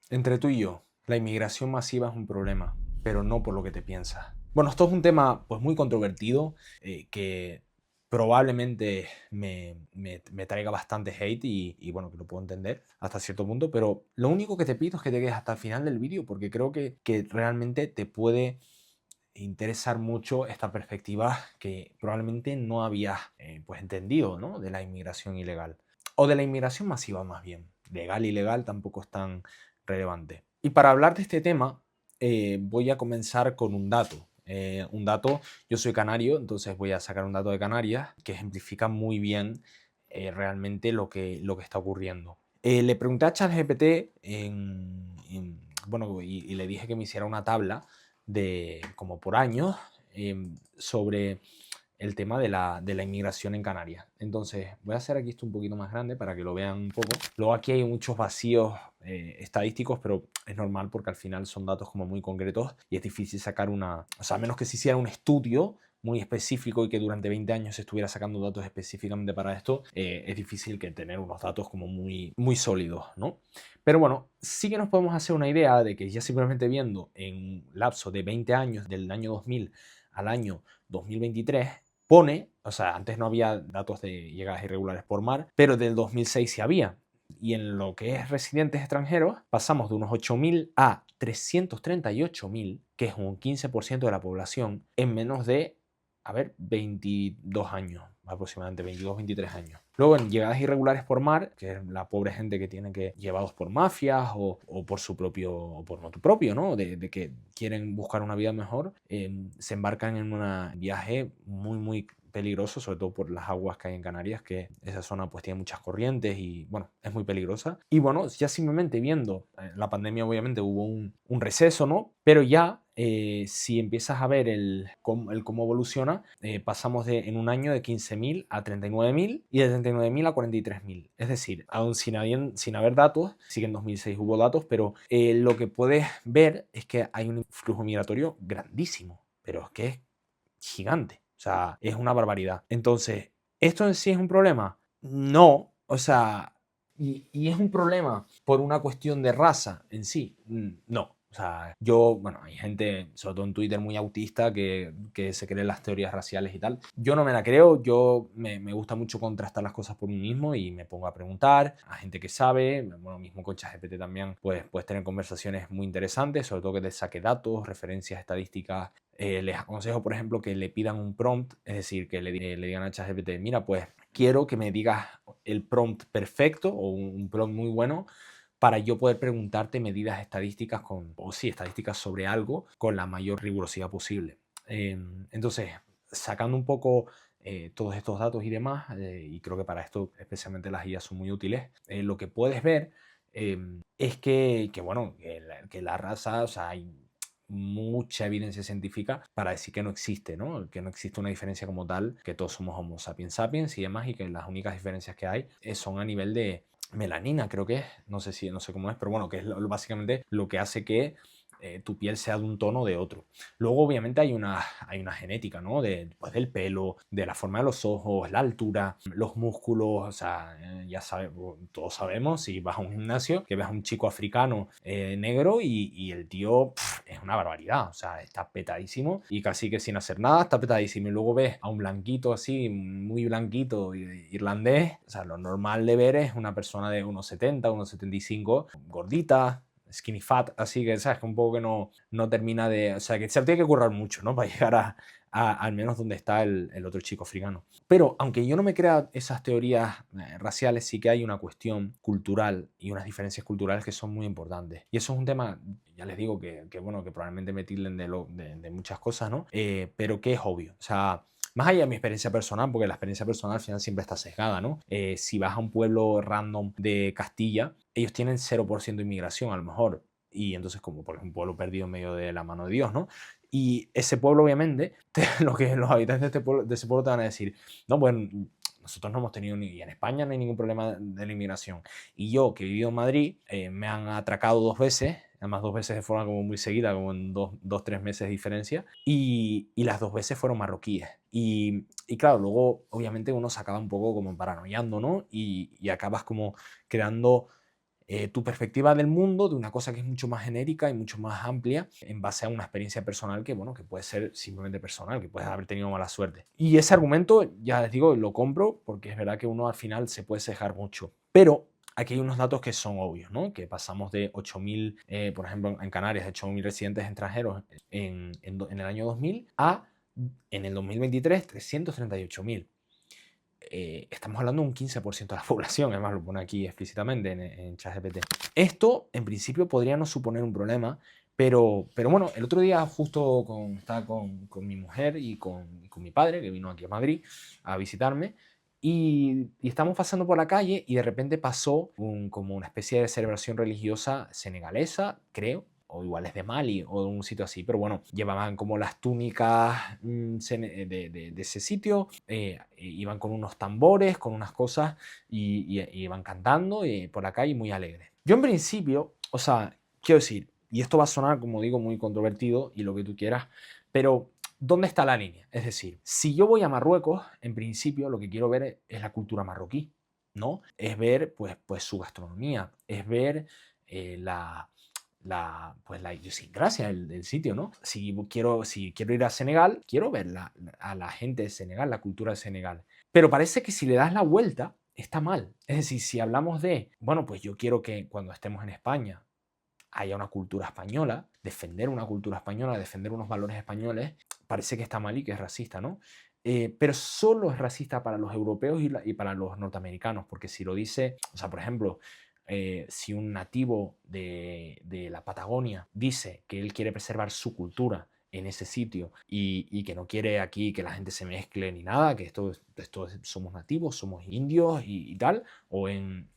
Entre tú y yo, la inmigración masiva es un problema, pero no por lo que te piensas. Bueno, esto es un tema pues muy controvertido que probablemente me traiga bastante hate bueno, que lo puedo entender hasta cierto punto, pero lo único que te pido es que te quedes hasta el final del vídeo porque creo que realmente te puede interesar mucho esta perspectiva que probablemente no habías pues entendido, ¿no? De la inmigración ilegal. O de la inmigración masiva más bien. Legal y ilegal tampoco es tan relevante. Y para hablar de este tema, voy a comenzar con un dato. Yo soy canario, entonces voy a sacar un dato de Canarias que ejemplifica muy bien realmente lo que está ocurriendo. Le pregunté a ChatGPT bueno, y le dije que me hiciera una tabla de como por años sobre el tema de la inmigración en Canarias. Entonces, voy a hacer aquí esto un poquito más grande para que lo vean un poco. Luego aquí hay muchos vacíos estadísticos, pero es normal porque al final son datos como muy concretos y es difícil sacar o sea, a menos que se hiciera un estudio muy específico y que durante 20 años se estuviera sacando datos específicamente para esto, es difícil que tener unos datos como muy sólidos, ¿no? Pero bueno, sí que nos podemos hacer una idea de que ya simplemente viendo en un lapso de 20 años, del año 2000 al año 2023, pone, o sea, antes no había datos de llegadas irregulares por mar, pero del 2006 sí había. Y en lo que es residentes extranjeros, pasamos de unos 8.000 a 338.000, que es un 15% de la población, en menos de, 22 años, aproximadamente 22, 23 años. Luego en llegadas irregulares por mar, que es la pobre gente que tiene que llevados por mafias o por su propio, o por motu propio, ¿no? De que quieren buscar una vida mejor, se embarcan en un viaje muy peligroso, sobre todo por las aguas que hay en Canarias, que esa zona pues tiene muchas corrientes y bueno, es muy peligrosa. Y bueno, ya simplemente viendo, la pandemia obviamente hubo un receso, ¿no? Pero ya si empiezas a ver el cómo evoluciona, pasamos en un año de 15.000 a 39.000 y de 39.000 a 43.000. Es decir, aún sin haber datos, sí que en 2006 hubo datos, pero lo que puedes ver es que hay un flujo migratorio grandísimo, pero es que es gigante. O sea, es una barbaridad. Entonces, ¿esto en sí es un problema? No. O sea, y es un problema por una cuestión de raza en sí. No. O sea, bueno, hay gente, sobre todo en Twitter, muy autista que se cree las teorías raciales y tal. Yo no me la creo, me gusta mucho contrastar las cosas por mí mismo y me pongo a preguntar a gente que sabe. Bueno, mismo con ChatGPT también puedes tener conversaciones muy interesantes, sobre todo que te saque datos, referencias estadísticas. Les aconsejo, por ejemplo, que le pidan un prompt, es decir, que le digan a ChatGPT, mira, pues quiero que me digas el prompt perfecto o un prompt muy bueno para yo poder preguntarte medidas estadísticas estadísticas sobre algo con la mayor rigurosidad posible. Entonces, sacando un poco todos estos datos y demás, y creo que para esto especialmente las guías son muy útiles, lo que puedes ver es bueno, que la raza, o sea, hay mucha evidencia científica para decir que no existe, ¿no? Que no existe una diferencia como tal, que todos somos Homo sapiens sapiens y demás, y que las únicas diferencias que hay son a nivel de melanina, creo que es, no sé cómo es, pero bueno, que es básicamente lo que hace que tu piel sea de un tono o de otro. Luego, obviamente, hay una genética, ¿no? Pues, del pelo, de la forma de los ojos, la altura, los músculos, o sea, ya sabes, todos sabemos, si vas a un gimnasio, que ves a un chico africano negro y el tío es una barbaridad, o sea, está petadísimo y casi que sin hacer nada está petadísimo. Y luego ves a un blanquito así, muy blanquito, irlandés, o sea, lo normal de ver es una persona de unos 70, unos 75, gordita, skinny fat, así que, ¿sabes? Que un poco que no termina de... O sea, que se tiene que currar mucho, ¿no? Para llegar al menos donde está el otro chico africano. Pero, aunque yo no me crea esas teorías raciales, sí que hay una cuestión cultural y unas diferencias culturales que son muy importantes. Y eso es un tema, ya les digo, bueno, que probablemente me tilden de muchas cosas, ¿no? Pero que es obvio. O sea, más allá de mi experiencia personal, porque la experiencia personal al final siempre está sesgada, ¿no? Si vas a un pueblo random de Castilla, ellos tienen 0% de inmigración a lo mejor. Y entonces, como por ejemplo, un pueblo perdido en medio de la mano de Dios, ¿no? Y ese pueblo, obviamente, lo que los habitantes de ese pueblo te van a decir, no, bueno, nosotros no hemos tenido y en España no hay ningún problema de la inmigración. Y yo, que he vivido en Madrid, me han atracado 2 veces, además 2 veces de forma como muy seguida, como en 3 meses de diferencia, y las 2 veces fueron marroquíes. Y claro, luego obviamente uno se acaba un poco como paranoiando, ¿no? Y acabas como creando tu perspectiva del mundo de una cosa que es mucho más genérica y mucho más amplia en base a una experiencia personal que, bueno, que puede ser simplemente personal, que puedes haber tenido mala suerte. Y ese argumento, ya les digo, lo compro porque es verdad que uno al final se puede cejar mucho. Pero aquí hay unos datos que son obvios, ¿no? Que pasamos de 8.000, por ejemplo, en Canarias, 8.000 residentes extranjeros en el año 2000 a, en el 2023, 338.000. Estamos hablando de un 15% de la población, además lo pone aquí explícitamente en ChatGPT. Esto, en principio, podría no suponer un problema, pero bueno, el otro día justo estaba con mi mujer y con mi padre, que vino aquí a Madrid a visitarme, y estamos pasando por la calle y de repente pasó como una especie de celebración religiosa senegalesa, creo, o igual es de Mali o de un sitio así, pero bueno, llevaban como las túnicas de ese sitio, iban con unos tambores, con unas cosas y iban cantando por la calle muy alegres. Yo en principio, o sea, quiero decir, y esto va a sonar, como digo, muy controvertido y lo que tú quieras, pero ¿dónde está la línea? Es decir, si yo voy a Marruecos, en principio lo que quiero ver es la cultura marroquí, ¿no? Es ver pues su gastronomía, es ver pues la idiosincrasia del sitio, ¿no? Si quiero ir a Senegal, quiero ver a la gente de Senegal, la cultura de Senegal. Pero parece que si le das la vuelta, está mal. Es decir, si hablamos de, bueno, pues yo quiero que cuando estemos en España haya una cultura española, defender una cultura española, defender unos valores españoles, parece que está mal y que es racista, ¿no? Pero solo es racista para los europeos y para los norteamericanos, porque si lo dice, o sea, por ejemplo, si un nativo de la Patagonia dice que él quiere preservar su cultura en ese sitio y que no quiere aquí que la gente se mezcle ni nada, que esto somos nativos, somos indios y tal, o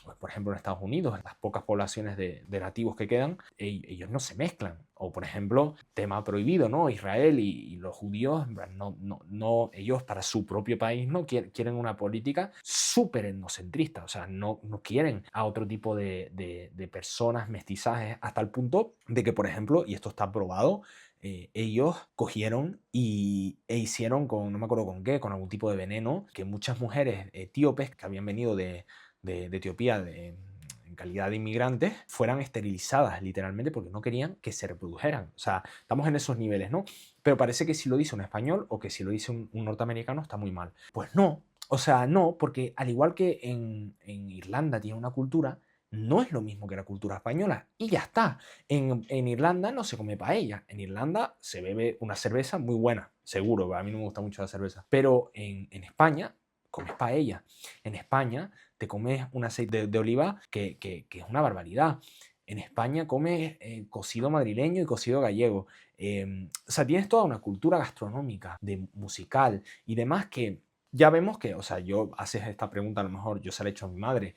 pues, por ejemplo en Estados Unidos, las pocas poblaciones de nativos que quedan, ellos no se mezclan. O por ejemplo, tema prohibido, ¿no? Israel y los judíos, no, ellos para su propio país no quieren una política súper etnocentrista, o sea, no quieren a otro tipo de personas, mestizajes, hasta el punto de que, por ejemplo, y esto está probado, ellos cogieron e hicieron no me acuerdo con qué, con algún tipo de veneno, que muchas mujeres etíopes que habían venido de Etiopía en calidad de inmigrantes fueran esterilizadas literalmente porque no querían que se reprodujeran. O sea, estamos en esos niveles, ¿no? Pero parece que si lo dice un español o que si lo dice un norteamericano está muy mal. Pues no, o sea, no, porque al igual que en Irlanda tiene una cultura, no es lo mismo que la cultura española. Y ya está. En Irlanda no se come paella. En Irlanda se bebe una cerveza muy buena, seguro. A mí no me gusta mucho la cerveza. Pero en España comes paella. En España te comes un aceite de oliva que es una barbaridad. En España comes cocido madrileño y cocido gallego. O sea, tienes toda una cultura gastronómica, musical y demás que ya vemos que, o sea, yo haces esta pregunta, a lo mejor yo se la he hecho a mi madre,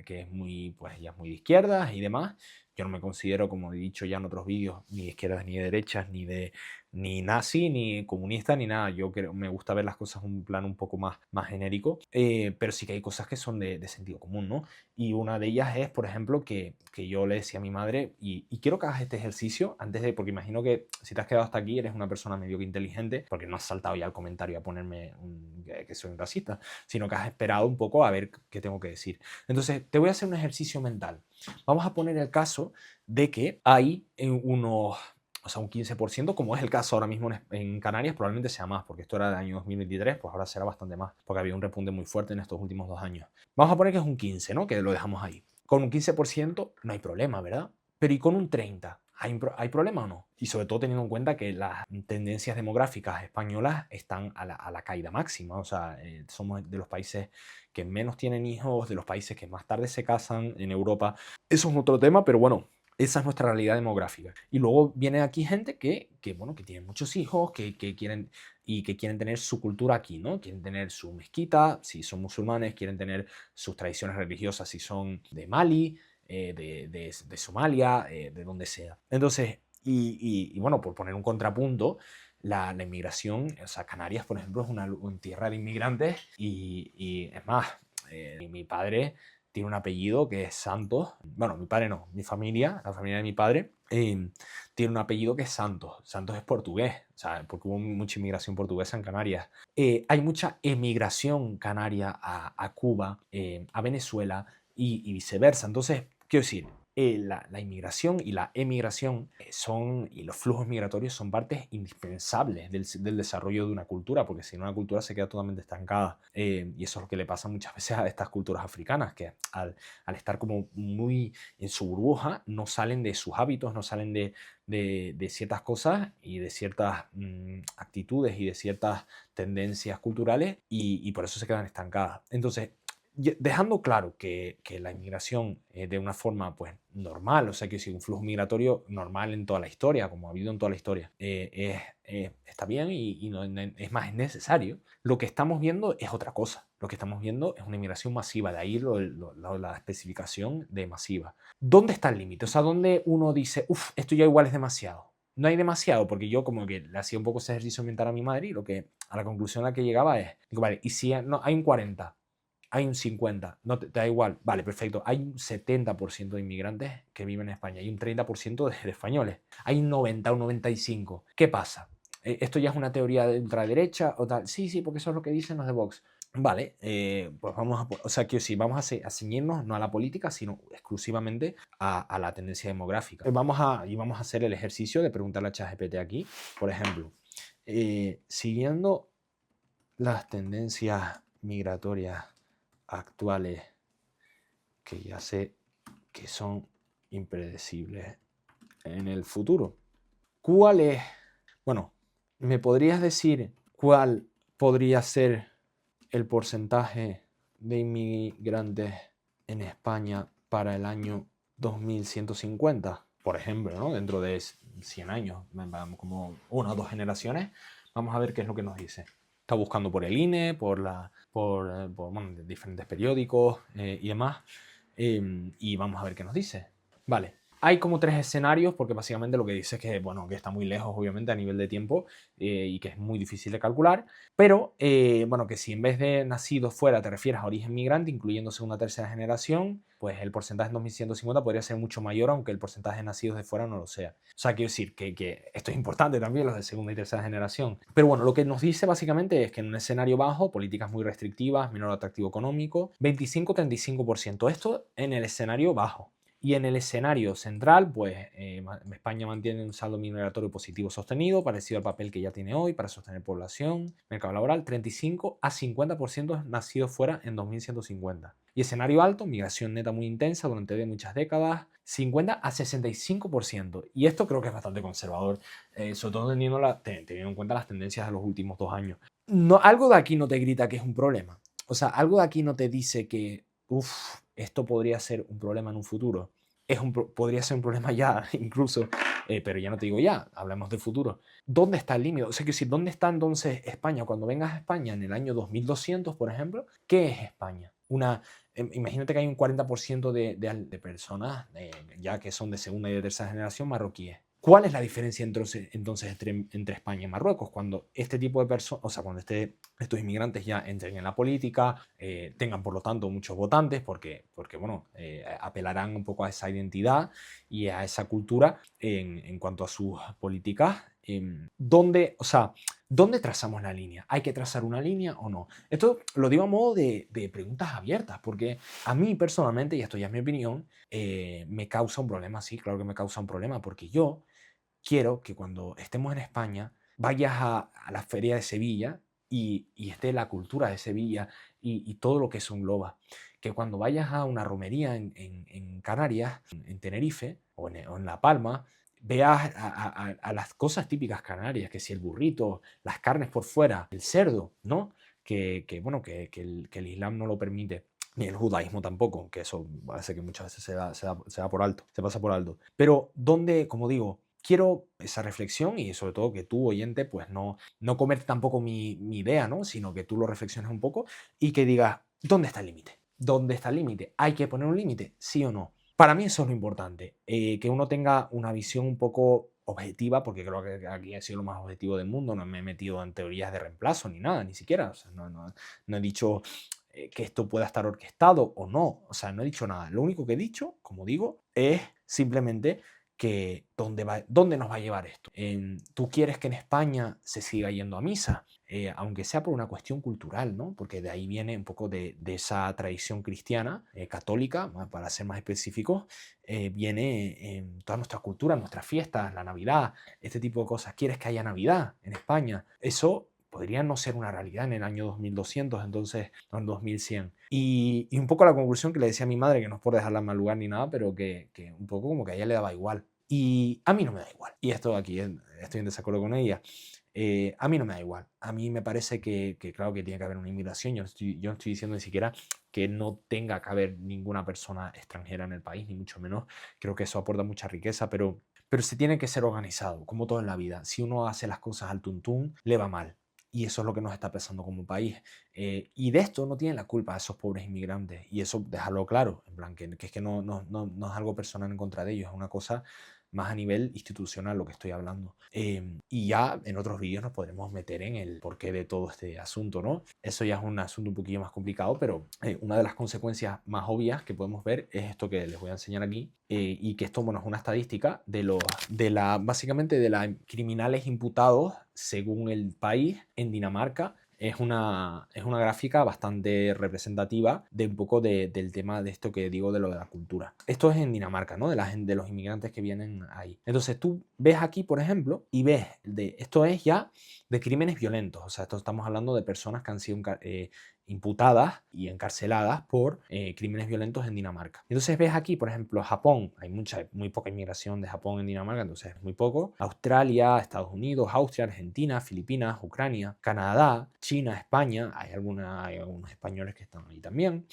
que es muy, pues ella es muy de izquierdas y demás. Yo no me considero, como he dicho ya en otros vídeos, ni de izquierdas ni de derechas, ni nazi, ni comunista, ni nada. Yo creo, me gusta ver las cosas en un plano un poco más genérico, pero sí que hay cosas que son de sentido común, ¿no? Y una de ellas es, por ejemplo, que yo le decía a mi madre, y quiero que hagas este ejercicio antes de, porque imagino que si te has quedado hasta aquí eres una persona medio que inteligente, porque no has saltado ya al comentario a ponerme que soy un racista, sino que has esperado un poco a ver qué tengo que decir. Entonces, te voy a hacer un ejercicio mental. Vamos a poner el caso de que hay unos, o sea, un 15%, como es el caso ahora mismo en Canarias, probablemente sea más, porque esto era del año 2023, pues ahora será bastante más, porque había un repunte muy fuerte en estos últimos 2 años. Vamos a poner que es un 15, ¿no? Que lo dejamos ahí. Con un 15% no hay problema, ¿verdad? Pero ¿y con un 30%? ¿Hay problema o no? Y sobre todo teniendo en cuenta que las tendencias demográficas españolas están a la caída máxima. O sea, somos de los países que menos tienen hijos, de los países que más tarde se casan en Europa. Eso es otro tema, pero bueno, esa es nuestra realidad demográfica. Y luego viene aquí gente bueno, que tiene muchos hijos, que quieren tener su cultura aquí, ¿no? Quieren tener su mezquita, si son musulmanes, quieren tener sus tradiciones religiosas, si son de Mali, de Somalia, de donde sea. Entonces, y bueno, por poner un contrapunto, la inmigración, o sea, Canarias, por ejemplo, es una tierra de inmigrantes y es más, mi padre tiene un apellido que es Santos. Bueno, mi padre no, mi familia, la familia de mi padre, tiene un apellido que es Santos. Santos es portugués, o sea, porque hubo mucha inmigración portuguesa en Canarias. Hay mucha emigración canaria a Cuba, a Venezuela y viceversa. Entonces, Quiero decir, la inmigración y la emigración y los flujos migratorios son partes indispensables del desarrollo de una cultura, porque si no una cultura se queda totalmente estancada. Y eso es lo que le pasa muchas veces a estas culturas africanas, que al estar como muy en su burbuja, no salen de sus hábitos, no salen de ciertas cosas y de ciertas actitudes y de ciertas tendencias culturales y por eso se quedan estancadas. Entonces, dejando claro que la inmigración de una forma pues normal, o sea que si un flujo migratorio normal en toda la historia, como ha habido en toda la historia, está bien y es más, es necesario. Lo que estamos viendo es otra cosa. Lo que estamos viendo es una inmigración masiva, de ahí la especificación de masiva. ¿Dónde está el límite? O sea, ¿dónde uno dice, uff, esto ya igual es demasiado? No hay demasiado, porque yo como que le hacía un poco ese ejercicio mental a mi madre y a la conclusión a la que llegaba es, digo, vale, y si no, hay un 40, hay un 50, no te da igual, vale, perfecto, hay un 70% de inmigrantes que viven en España, hay un 30% de españoles, hay un 90, un 95. ¿Qué pasa? ¿Esto ya es una teoría de ultraderecha o tal? Sí, sí, porque eso es lo que dicen los de Vox. Vale, pues vamos o sea, que sí, vamos a ceñirnos no a la política, sino exclusivamente a la tendencia demográfica. Vamos a hacer el ejercicio de preguntarle a ChatGPT aquí, por ejemplo, siguiendo las tendencias migratorias actuales, que ya sé que son impredecibles en el futuro. ¿Cuál es? Bueno, ¿me podrías decir cuál podría ser el porcentaje de inmigrantes en España para el año 2150? Por ejemplo, ¿no? Dentro de 100 años, como una o dos generaciones, vamos a ver qué es lo que nos dice. Está buscando por el INE, por bueno, diferentes periódicos y demás. Y vamos a ver qué nos dice. Vale. Hay como tres escenarios, porque básicamente lo que dice es que, bueno, que está muy lejos, obviamente, a nivel de tiempo y que es muy difícil de calcular, pero, bueno, que si en vez de nacidos fuera te refieres a origen migrante, incluyendo segunda o tercera generación, pues el porcentaje en 2150 podría ser mucho mayor, aunque el porcentaje de nacidos de fuera no lo sea. O sea, quiero decir que esto es importante también, los de segunda y tercera generación. Pero bueno, lo que nos dice básicamente es que en un escenario bajo, políticas muy restrictivas, menor atractivo económico, 25-35%. Esto en el escenario bajo. Y en el escenario central, pues España mantiene un saldo migratorio positivo sostenido, parecido al papel que ya tiene hoy para sostener población, mercado laboral, 35-50% nacidos fuera en 2150. Y escenario alto, migración neta muy intensa durante muchas décadas, 50-65%. Y esto creo que es bastante conservador, sobre todo teniendo en cuenta las tendencias de los últimos 2 años. No, algo de aquí no te grita que es un problema. O sea, algo de aquí no te dice que, esto podría ser un problema en un futuro. Podría ser un problema ya, incluso, pero ya no te digo ya, hablamos de futuro. ¿Dónde está el límite? O sea, que si, ¿dónde está entonces España? Cuando vengas a España en el año 2200, por ejemplo, ¿qué es España? Imagínate que hay un 40% de personas ya que son de segunda y de tercera generación marroquíes. ¿Cuál es la diferencia entonces entre España y Marruecos? Cuando este tipo de personas, o sea, cuando estos inmigrantes ya entren en la política, tengan por lo tanto muchos votantes, porque bueno, apelarán un poco a esa identidad y a esa cultura en cuanto a sus políticas. ¿Dónde trazamos la línea? ¿Hay que trazar una línea o no? Esto lo digo a modo de preguntas abiertas, porque a mí personalmente, y esto ya es mi opinión, me causa un problema, sí, claro que me causa un problema, porque yo quiero que cuando estemos en España vayas a la feria de Sevilla y esté la cultura de Sevilla y todo lo que eso engloba. Que cuando vayas a una romería en Canarias, en Tenerife o en La Palma, veas a las cosas típicas canarias, que si el burrito, las carnes por fuera, el cerdo, ¿no? Bueno, que el Islam no lo permite, ni el judaísmo tampoco, que eso parece que muchas veces se da por alto, se pasa por alto. Pero donde, como digo, quiero esa reflexión y sobre todo que tú, oyente, pues no comerte tampoco mi idea, ¿no? Sino que tú lo reflexiones un poco y que digas, ¿dónde está el límite? ¿Dónde está el límite? ¿Hay que poner un límite? ¿Sí o no? Para mí eso es lo importante, que uno tenga una visión un poco objetiva, porque creo que aquí he sido lo más objetivo del mundo, no me he metido en teorías de reemplazo ni nada, ni siquiera, o sea, no he dicho que esto pueda estar orquestado o no, o sea, no he dicho nada. Lo único que he dicho, como digo, es simplemente que ¿dónde nos va a llevar esto? ¿Tú quieres que en España se siga yendo a misa? Aunque sea por una cuestión cultural, ¿no? Porque de ahí viene un poco de esa tradición cristiana, católica, para ser más específicos, viene en toda nuestra cultura, nuestras fiestas, la Navidad, este tipo de cosas. ¿Quieres que haya Navidad en España? Eso podría no ser una realidad en el año 2200, entonces, no en 2100. Y un poco la conclusión que le decía a mi madre, que no es por dejarla en mal lugar ni nada, pero que un poco como que a ella le daba igual. Y a mí no me da igual. Y esto aquí, estoy en desacuerdo con ella. A mí no me da igual. A mí me parece que claro, que tiene que haber una inmigración. Yo no estoy diciendo ni siquiera que no tenga que haber ninguna persona extranjera en el país, ni mucho menos. Creo que eso aporta mucha riqueza, pero se tiene que ser organizado, como todo en la vida. Si uno hace las cosas al tuntún, le va mal. Y eso es lo que nos está pasando como país. Y de esto no tienen la culpa esos pobres inmigrantes. Y eso dejarlo claro, en plan, que es que no es algo personal en contra de ellos, es una cosa más a nivel institucional lo que estoy hablando. Y ya en otros vídeos nos podremos meter en el porqué de todo este asunto, ¿no? Eso ya es un asunto un poquillo más complicado, pero una de las consecuencias más obvias que podemos ver es esto que les voy a enseñar aquí, y que esto, bueno, es una estadística básicamente de los criminales imputados según el país en Dinamarca. Es una gráfica bastante representativa de un poco del tema de esto que digo de lo de la cultura. Esto es en Dinamarca, ¿no? De los inmigrantes que vienen ahí. Entonces tú ves aquí, por ejemplo, y ves, esto es ya de crímenes violentos. O sea, esto estamos hablando de personas que han sido imputadas y encarceladas por crímenes violentos en Dinamarca. Entonces ves aquí, por ejemplo, Japón. Hay muy poca inmigración de Japón en Dinamarca, entonces es muy poco. Australia, Estados Unidos, Austria, Argentina, Filipinas, Ucrania, Canadá, China, España. Hay algunos españoles que están ahí también.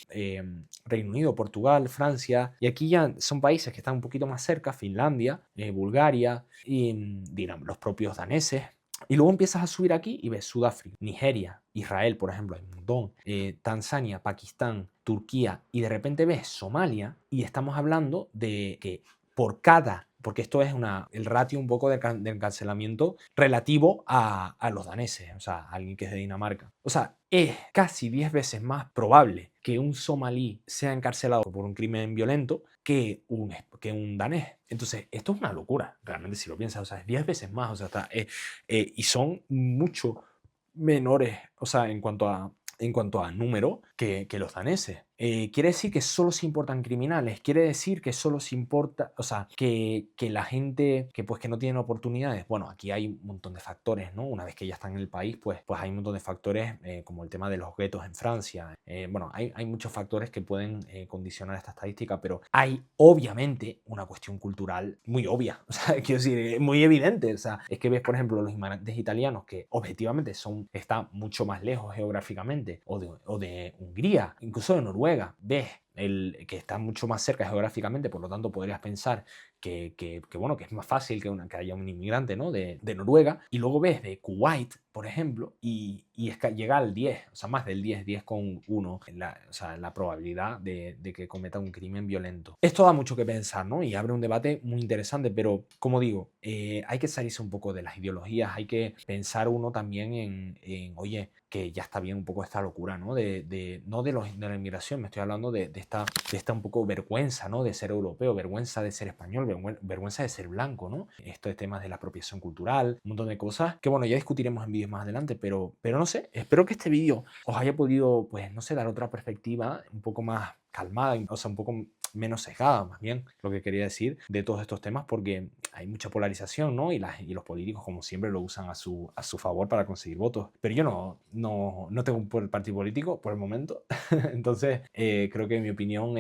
Reino Unido, Portugal, Francia. Y aquí ya son países que están un poquito más cerca. Finlandia, Bulgaria y los propios daneses. Y luego empiezas a subir aquí y ves Sudáfrica, Nigeria, Israel, por ejemplo, hay un montón, Tanzania, Pakistán, Turquía, y de repente ves Somalia y estamos hablando de que porque esto es el ratio un poco del encarcelamiento relativo a los daneses, o sea, a alguien que es de Dinamarca. O sea, es casi 10 veces más probable que un somalí sea encarcelado por un crimen violento que un danés. Entonces, esto es una locura, realmente, si lo piensas. O sea, es 10 veces más, o sea, y son mucho menores, o sea, en cuanto a número que los daneses. Quiere decir que solo se importan criminales, quiere decir que solo se importa, o sea, que la gente que no tienen oportunidades. Bueno, aquí hay un montón de factores, ¿no? Una vez que ya están en el país, pues hay un montón de factores, como el tema de los guetos en Francia. Bueno, hay muchos factores que pueden condicionar esta estadística, pero hay obviamente una cuestión cultural muy obvia, o sea, quiero decir, muy evidente. O sea, es que ves, por ejemplo, los inmigrantes italianos que objetivamente están mucho más lejos geográficamente, o de Hungría, incluso de Noruega. Ves que está mucho más cerca geográficamente, por lo tanto podrías pensar que bueno, que es más fácil que haya un inmigrante, ¿no? de Noruega, y luego ves de Kuwait, por ejemplo, y es que llega al 10, o sea, más del 10,1 o sea, la probabilidad de que cometa un crimen violento. Esto da mucho que pensar, ¿no? Y abre un debate muy interesante, pero como digo, hay que salirse un poco de las ideologías, hay que pensar uno también oye, que ya está bien un poco esta locura, ¿no? No de la inmigración, me estoy hablando de esta un poco vergüenza, ¿no? De ser europeo, vergüenza de ser español, vergüenza de ser blanco, ¿no? Estos temas de la apropiación cultural, un montón de cosas que, bueno, ya discutiremos en vídeos más adelante, pero no sé, espero que este vídeo os haya podido, pues, no sé, dar otra perspectiva un poco más calmada, o sea, un poco menos sesgada, más bien, lo que quería decir de todos estos temas, porque hay mucha polarización, ¿no? Y los políticos, como siempre, lo usan a su favor para conseguir votos. Pero yo no tengo un partido político por el momento, entonces creo que mi opinión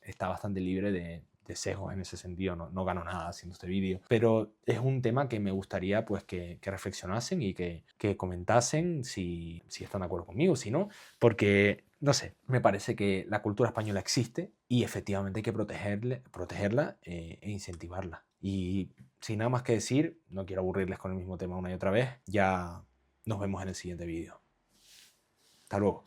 está bastante libre de sesgos en ese sentido. No gano nada haciendo este vídeo, pero es un tema que me gustaría, pues, que reflexionasen y que comentasen si están de acuerdo conmigo, si no, porque no sé, me parece que la cultura española existe y efectivamente hay que protegerla e incentivarla. Y sin nada más que decir, no quiero aburrirles con el mismo tema una y otra vez, ya nos vemos en el siguiente vídeo. Hasta luego.